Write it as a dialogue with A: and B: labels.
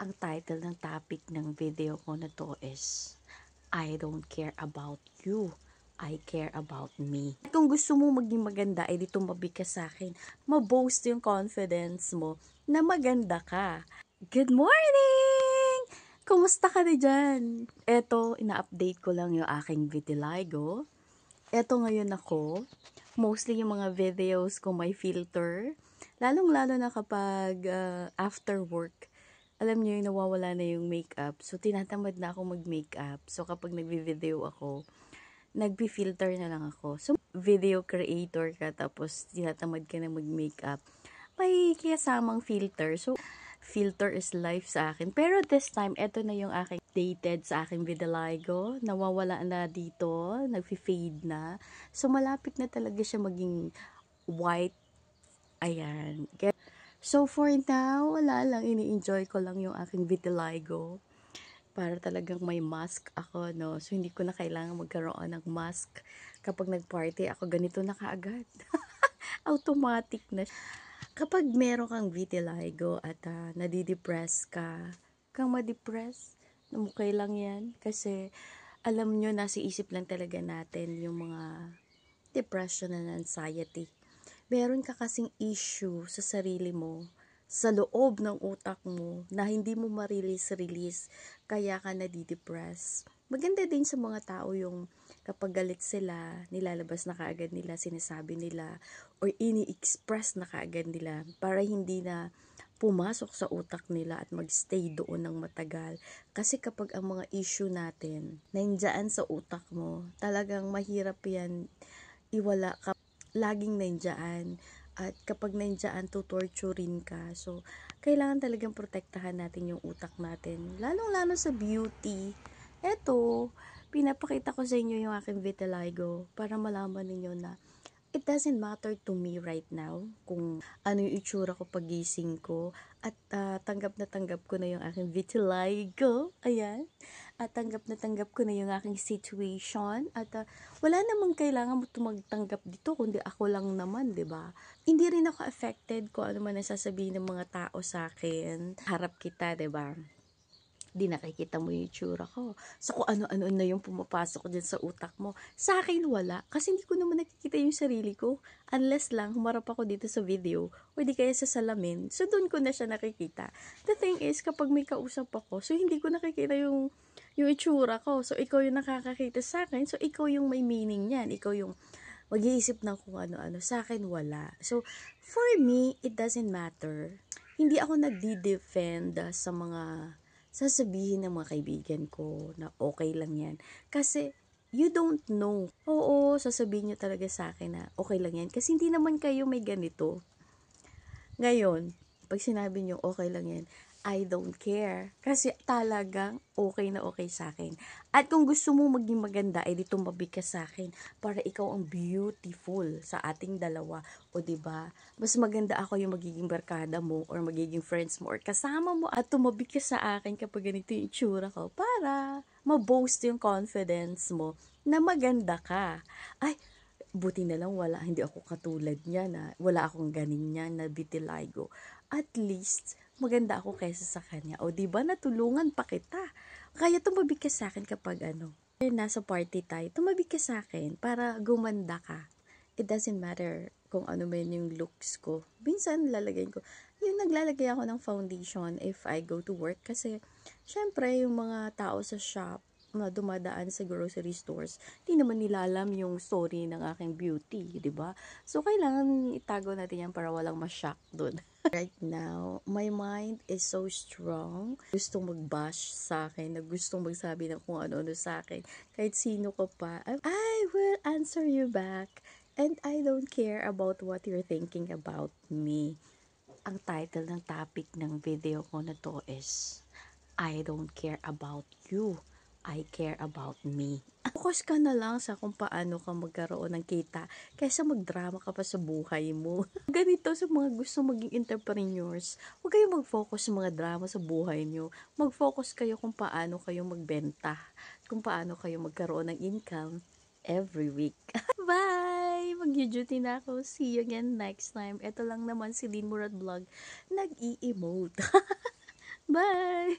A: Ang title ng topic ng video ko na to is I don't care about you, I care about me. Kung gusto mo maging maganda, ay di tumabi ka sa akin. Ma-boost yung confidence mo na maganda ka. Good morning! Kumusta ka na dyan? Eto, ina-update ko lang yung aking vitiligo. Eto ngayon ako. Mostly yung mga videos ko may filter. Lalong-lalo na kapag after work. Alam niyo yung nawawala na yung makeup. So, tinatamad na ako mag-makeup. So, kapag nagvi-video ako, nagpi-filter na lang ako. So, video creator ka tapos tinatamad ka na mag-makeup. May kasamang filter. So, filter is life sa akin. Pero this time, eto na yung aking dated sa aking vitiligo. Nawawala na dito. Nagfi-fade na. So, malapit na talaga siya maging white. Ayan. So, for now, wala lang. Ini-enjoy ko lang yung aking vitiligo. Para talagang may mask ako, no? So, hindi ko na kailangan magkaroon ng mask. Kapag nag-party ako, ganito na kaagad. Automatic na. Kapag meron kang vitiligo at nadidepress ka, kang ma-depress, okay lang yan. Kasi, alam nyo, nasa isip lang talaga natin yung mga depression and anxiety. Meron ka kasing issue sa sarili mo, sa loob ng utak mo, na hindi mo ma-release, kaya ka nadidepress. Maganda din sa mga tao yung kapag galit sila, nilalabas na kaagad nila, sinasabi nila, or ini-express na kaagad nila, para hindi na pumasok sa utak nila at magstay doon ng matagal. Kasi kapag ang mga issue natin, nandiyan sa utak mo, talagang mahirap yan iwala ka. Laging nandiyan. At kapag nandiyan, tutorturin ka. So, kailangan talagang protektahan natin yung utak natin. Lalong-lalo sa beauty. Eto, pinapakita ko sa inyo yung aking vitiligo para malaman niyo na it doesn't matter to me right now kung ano yung itsura ko pagising ko. At tanggap na tanggap ko na yung aking vitiligo. Ayan. At tanggap na tanggap ko na yung aking situation. At wala namang kailangan mo magtanggap dito, kundi ako lang naman, 'di ba? Hindi rin ako affected kung ano man ang sasabihin ng mga tao sa akin. Harap kita, 'di ba? Di nakikita mo yung itsura ko. So, kung ano-ano na yung pumapasok dyan sa utak mo. Sa akin, wala. Kasi hindi ko naman nakikita yung sarili ko. Unless lang, humarap ako dito sa video, o di kaya sa salamin. So, doon ko na siya nakikita. The thing is, kapag may kausap ako, so hindi ko nakikita yung itsura ko. So, ikaw yung nakakakita sa akin. So, ikaw yung may meaning niyan. Ikaw yung mag-iisip ng kung ano-ano. Sa akin, wala. So, for me, it doesn't matter. Hindi ako nagdi-defend sa mga sasabihin ng mga kaibigan ko na okay lang yan. Kasi, you don't know. Oo, sasabihin nyo talaga sa akin na okay lang yan. Kasi hindi naman kayo may ganito. Ngayon, pag sinabi nyo okay lang yan, I don't care. Kasi talagang okay na okay sa akin. At kung gusto mo maging maganda, ay di tumabi ka sa akin para ikaw ang beautiful sa ating dalawa. O diba? Mas maganda ako yung magiging barkada mo or magiging friends mo or kasama mo at tumabi ka sa akin kapag ganito yung itsura ko para ma-boost yung confidence mo na maganda ka. Ay, buti na lang hindi ako katulad niya na wala akong ganyan na vitiligo. At least, maganda ako kaysa sa kanya. O, diba, natulungan pa kita. Kaya tumabi ka sa akin kapag nasa party tayo, tumabi ka sa akin para gumanda ka. It doesn't matter kung ano man yung looks ko. Minsan, lalagay ko, yung naglalagay ako ng foundation if I go to work. Kasi, syempre, yung mga tao sa shop, na dumadaan sa grocery stores, hindi naman nila alam yung story ng aking beauty, di ba? So, kailangan itago natin yan para walang ma-shock doon. Right now, my mind is so strong. Gustong mag-bash sa akin, na gustong magsabi ng kung ano-ano sa akin. Kahit sino ko pa, I will answer you back. And I don't care about what you're thinking about me. Ang title ng topic ng video ko na to is I don't care about you, I care about me. Focus ka na lang sa kung paano ka magkaroon ng kita kaysa magdrama ka pa sa buhay mo. Ganito sa mga gusto maging entrepreneurs, huwag kayong mag-focus sa mga drama sa buhay nyo. Mag-focus kayo kung paano kayo magbenta, kung paano kayo magkaroon ng income every week. Bye! Mag-duty na ako. See you again next time. Ito lang naman si Lynn Murad Vlog. Nag-i-emote. Bye!